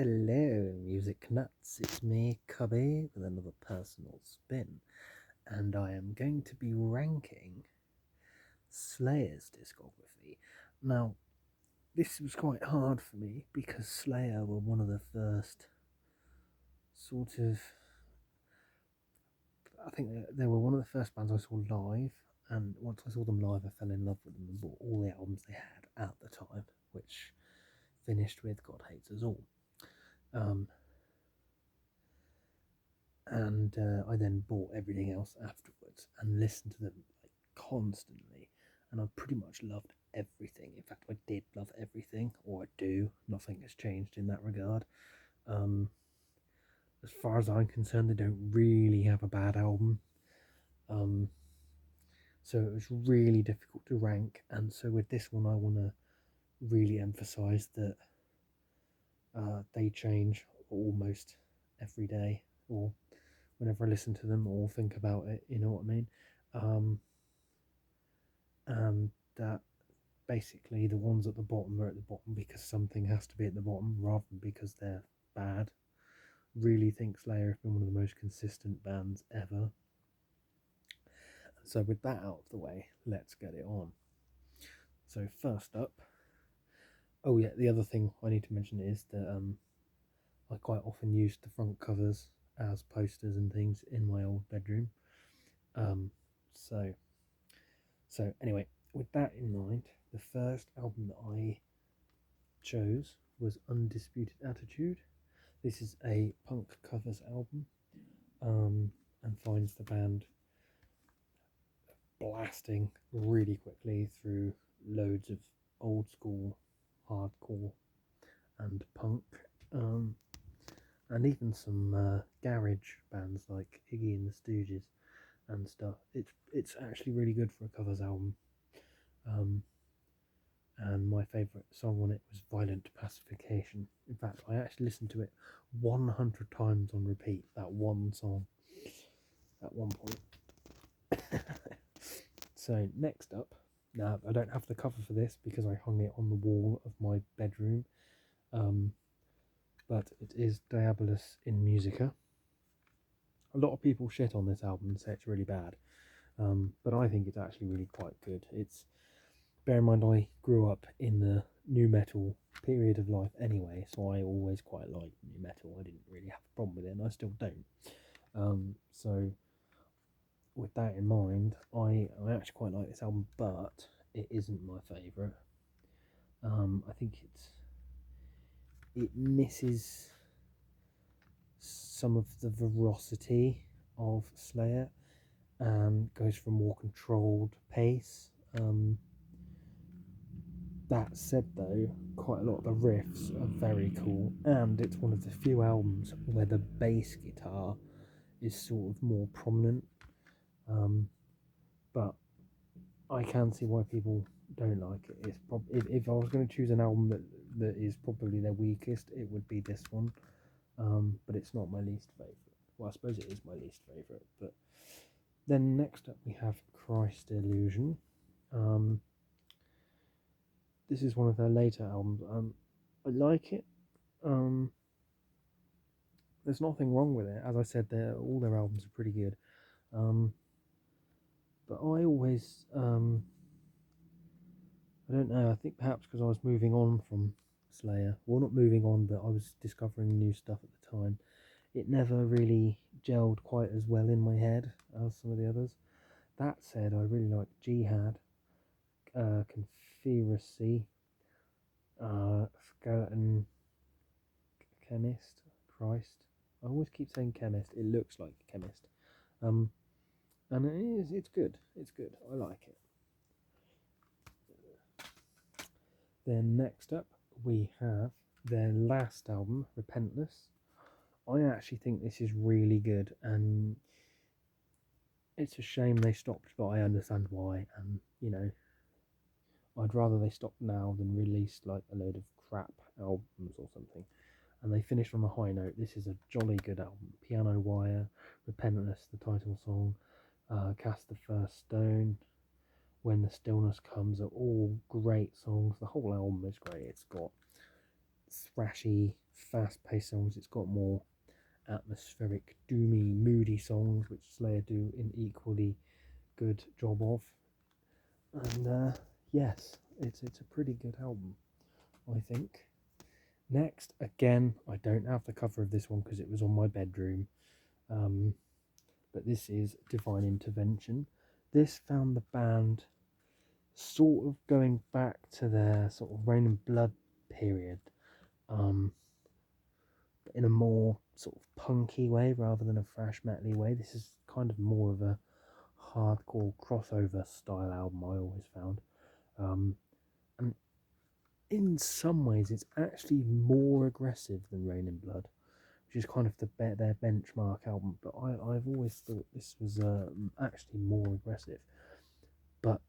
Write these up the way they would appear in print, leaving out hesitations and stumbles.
Hello, music nuts. It's me, Cubby, with another personal spin, and I am going to be ranking Slayer's discography. Now, this was quite hard for me because Slayer were one of the first sort of. I think they were one of the first bands I saw live, and once I saw them live, I fell in love with them and bought all the albums they had at the time, which finished with God Hates Us All. And I then bought everything else afterwards and listened to them like constantly, and I pretty much loved everything. In fact, I did love everything, or I do. Nothing has changed in that regard. As far as I'm concerned, they don't really have a bad album. So it was really difficult to rank, and so with this one, I want to really emphasize that they change almost every day, or whenever I listen to them or think about it, you know what I mean? And that basically the ones at the bottom are at the bottom because something has to be at the bottom rather than because they're bad. Really think Slayer have been one of the most consistent bands ever. So with that out of the way, let's get it on. So first up, oh yeah, the other thing I need to mention is that I quite often used the front covers as posters and things in my old bedroom. So anyway, with that in mind, the first album that I chose was Undisputed Attitude. This is a punk covers album, and finds the band blasting really quickly through loads of old school hardcore and punk, and even some garage bands like Iggy and the Stooges and stuff. It's actually really good for a covers album. And my favourite song on it was Violent Pacification. In fact, I actually listened to it 100 times on repeat, that one song, at one point. So next up, now I don't have the cover for this because I hung it on the wall of my bedroom, but it is Diabolus in Musica. A lot of people shit on this album and say it's really bad, but I think it's actually really quite good. Bear in mind I grew up in the nu metal period of life anyway, so I always quite liked nu metal. I didn't really have a problem with it, and I still don't. So with that in mind, I actually quite like this album, but it isn't my favourite. I think it misses some of the veracity of Slayer and goes for a more controlled pace. That said, though, quite a lot of the riffs are very cool, and it's one of the few albums where the bass guitar is sort of more prominent. But I can see why people don't like it. If I was going to choose an album that is probably their weakest, it would be this one. But it's not my least favourite. Well, I suppose it is my least favourite. But then next up we have Christ Illusion. This is one of their later albums. I like it. There's nothing wrong with it. As I said, all their albums are pretty good. But I always, I don't know, I think perhaps because I was moving on from Slayer. Well, not moving on, but I was discovering new stuff at the time. It never really gelled quite as well in my head as some of the others. That said, I really like Jihad, Conspiracy, Skeleton Chemist, Christ. I always keep saying Chemist. It looks like Chemist. And it's good. It's good. I like it. Then next up, we have their last album, Repentless. I actually think this is really good, and it's a shame they stopped, but I understand why. And you know, I'd rather they stopped now than release like a load of crap albums or something. And they finished on a high note. This is a jolly good album. Piano Wire, Repentless, the title song, Cast the First Stone, When the Stillness Comes, are all great songs. The whole album is great. It's got thrashy, fast-paced songs. It's got more atmospheric, doomy, moody songs, which Slayer do an equally good job of. And yes, it's a pretty good album, I think. Next, again, I don't have the cover of this one because it was on my bedroom, but this is Divine Intervention. This found the band sort of going back to their sort of Rain and Blood period, but in a more sort of punky way rather than a thrash metally way. This is kind of more of a hardcore crossover style album, I always found. And in some ways it's actually more aggressive than Rain and Blood, which is kind of their benchmark album, but I've always thought this was actually more aggressive, but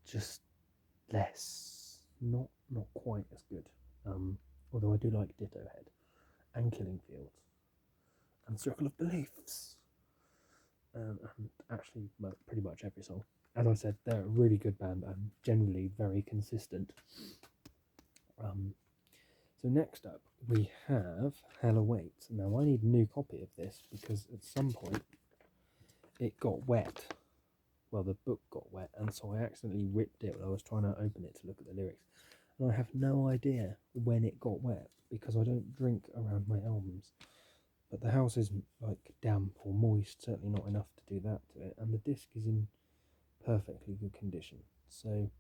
just less, not quite as good. Although I do like Ditto Head and Killing Fields and Circle of Beliefs, and actually pretty much every song. As I said, they're a really good band and generally very consistent. So next up we have Hell Awaits. Now I need a new copy of this because at some point it got wet. Well, the book got wet, and so I accidentally ripped it when I was trying to open it to look at the lyrics. And I have no idea when it got wet because I don't drink around my albums. But the house isn't like damp or moist, certainly not enough to do that to it, and the disc is in perfectly good condition. So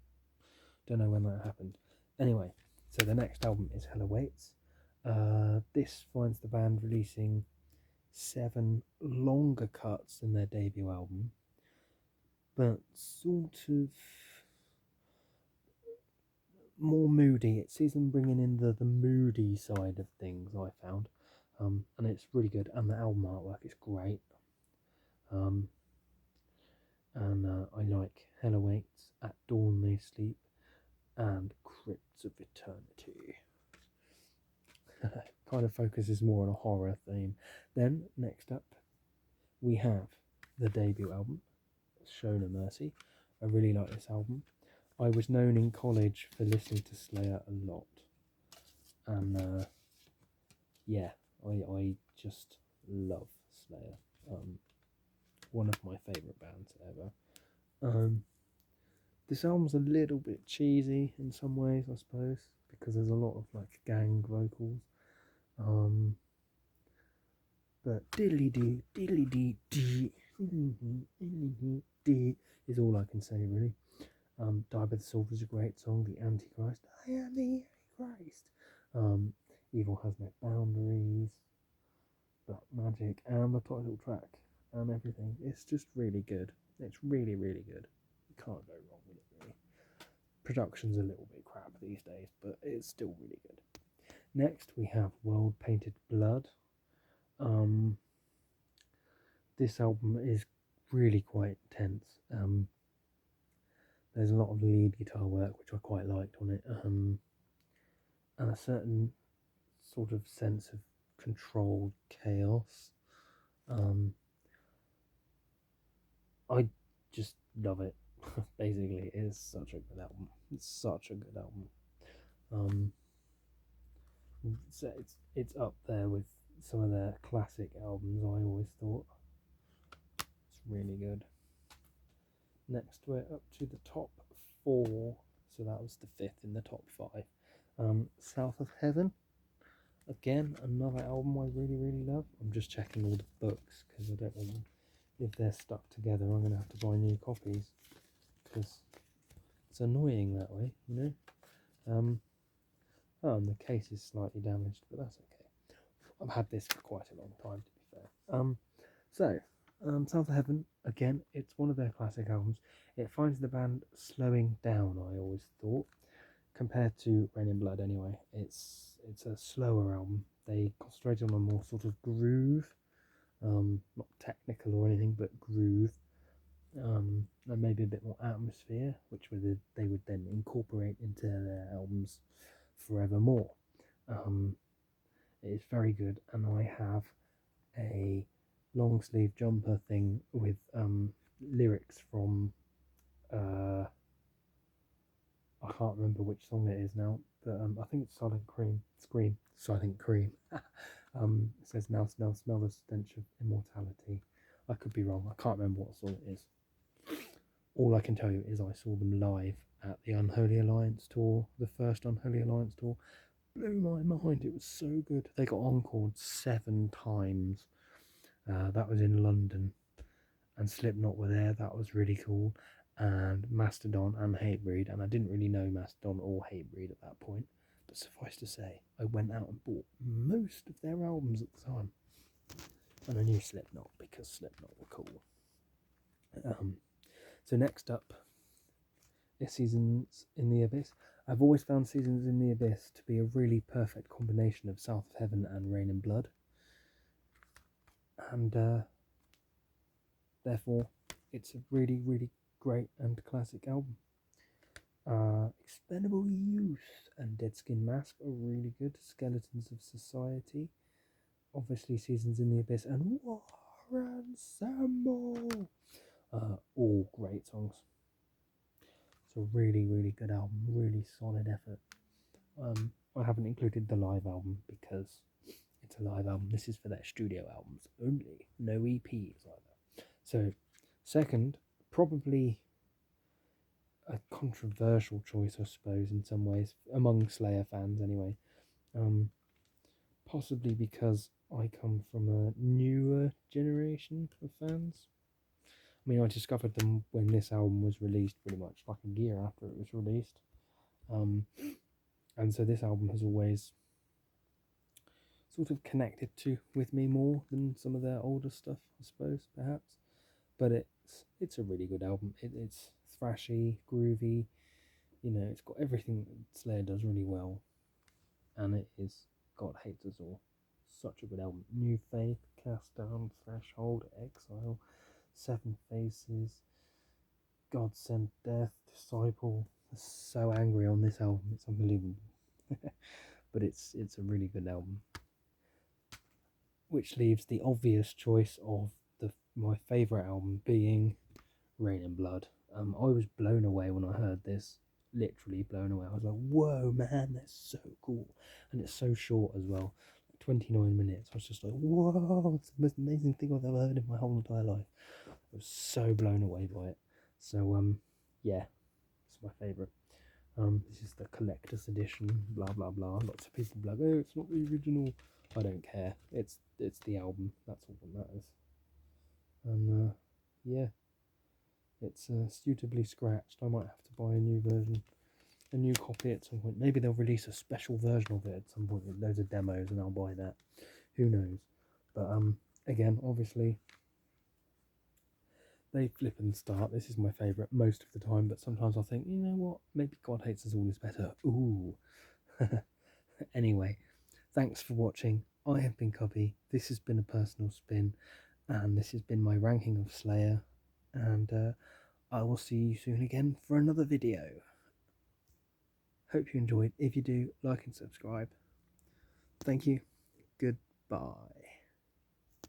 don't know when that happened. Anyway, so the next album is Hell Awaits. This finds the band releasing 7 longer cuts than their debut album, but sort of more moody. It sees them bringing in the moody side of things, I found, and it's really good, and the album artwork is great. I like Hell Awaits, At Dawn They Sleep, and Crypts of Eternity. Kind of focuses more on a horror theme. Then, next up, we have the debut album, Show No Mercy. I really like this album. I was known in college for listening to Slayer a lot. And, yeah, I just love Slayer. One of my favourite bands ever. This album's a little bit cheesy in some ways, I suppose, because there's a lot of like gang vocals. But diddly dee dee is all I can say really. Die by the Sword is a great song. The Antichrist, I am the Antichrist. Evil Has No Boundaries, Black Magic, and the title track and everything. It's just really good. It's really, really good. You can't go wrong with it really. Production's a little bit crap these days, but it's still really good. Next we have World Painted Blood. This album is really quite intense. There's a lot of lead guitar work which I quite liked on it, and a certain sort of sense of controlled chaos. I just love it. Basically, it's such a good album. It's such a good album. So it's up there with some of their classic albums. I always thought it's really good. Next, we're up to the top 4. So that was the 5th in the top 5. South of Heaven. Again, another album I really, really love. I'm just checking all the books because I don't want them. If they're stuck together, I'm going to have to buy new copies because it's annoying that way, you know. Oh, and the case is slightly damaged, but that's okay. I've had this for quite a long time, to be fair. South of Heaven, again, it's one of their classic albums. It finds the band slowing down, I always thought, compared to Rain and Blood anyway. It's a slower album. They concentrated on a more sort of groove, not technical or anything, but groove, and maybe a bit more atmosphere, which they would then incorporate into their albums forevermore. It is very good, and I have a long sleeve jumper thing with lyrics from I can't remember which song it is now, but I think it's Silent Scream. So I think Cream. It says now smell the stench of immortality. I could be wrong. I can't remember what song it is. All I can tell you is I saw them live at the Unholy Alliance tour, the first Unholy Alliance tour. Blew my mind. It was so good. They got encored 7 times. That was in London, and Slipknot were there. That was really cool. And Mastodon and Hatebreed, and I didn't really know Mastodon or Hatebreed at that point. But suffice to say, I went out and bought most of their albums at the time, and I knew Slipknot because Slipknot were cool. So next up is Seasons in the Abyss. I've always found Seasons in the Abyss to be a really perfect combination of South of Heaven and Rain and Blood, and therefore it's a really, really great and classic album. Expendable Youth and Dead Skin Mask are really good. Skeletons of Society, obviously Seasons in the Abyss, and War Ensemble. All great songs. It's a really, really good album, really solid effort. I haven't included the live album because it's a live album. This is for their studio albums only, no EPs either. So, second, probably a controversial choice, I suppose, in some ways, among Slayer fans anyway. Possibly because I come from a newer generation of fans. I mean, I discovered them when this album was released, pretty much like a year after it was released. And so this album has always sort of connected with me more than some of their older stuff, I suppose, perhaps. But it's a really good album. It's thrashy, groovy, it's got everything that Slayer does really well. And it is God Hates Us All. Such a good album. New Faith, Cast Down, Threshold, Exile, Seven Faces, God Sent Death, Disciple. I'm so angry on this album, it's unbelievable. But it's a really good album. Which leaves the obvious choice of my favourite album being Rain and Blood. I was blown away when I heard this. Literally blown away. I was like, whoa, man, that's so cool. And it's so short as well. 29 minutes. I was just like, whoa, it's the most amazing thing I've ever heard in my whole entire life. I was so blown away by it. So, yeah, it's my favourite. This is the collector's edition, blah, blah, blah. Lots of people be like, oh, it's not the original. I don't care. It's the album. That's all that matters. And, yeah. It's suitably scratched. I might have to buy a new version, a new copy at some point. Maybe they'll release a special version of it at some point with loads of demos and I'll buy that. Who knows? But again, obviously, they flip and start. This is my favourite most of the time, but sometimes I think, you know what? Maybe God Hates Us All is better. Ooh. Anyway, thanks for watching. I have been Cubby. This has been a personal spin, and this has been my ranking of Slayer. And I will see you soon again for another video. Hope you enjoyed. If you do, like and subscribe. Thank you. Goodbye.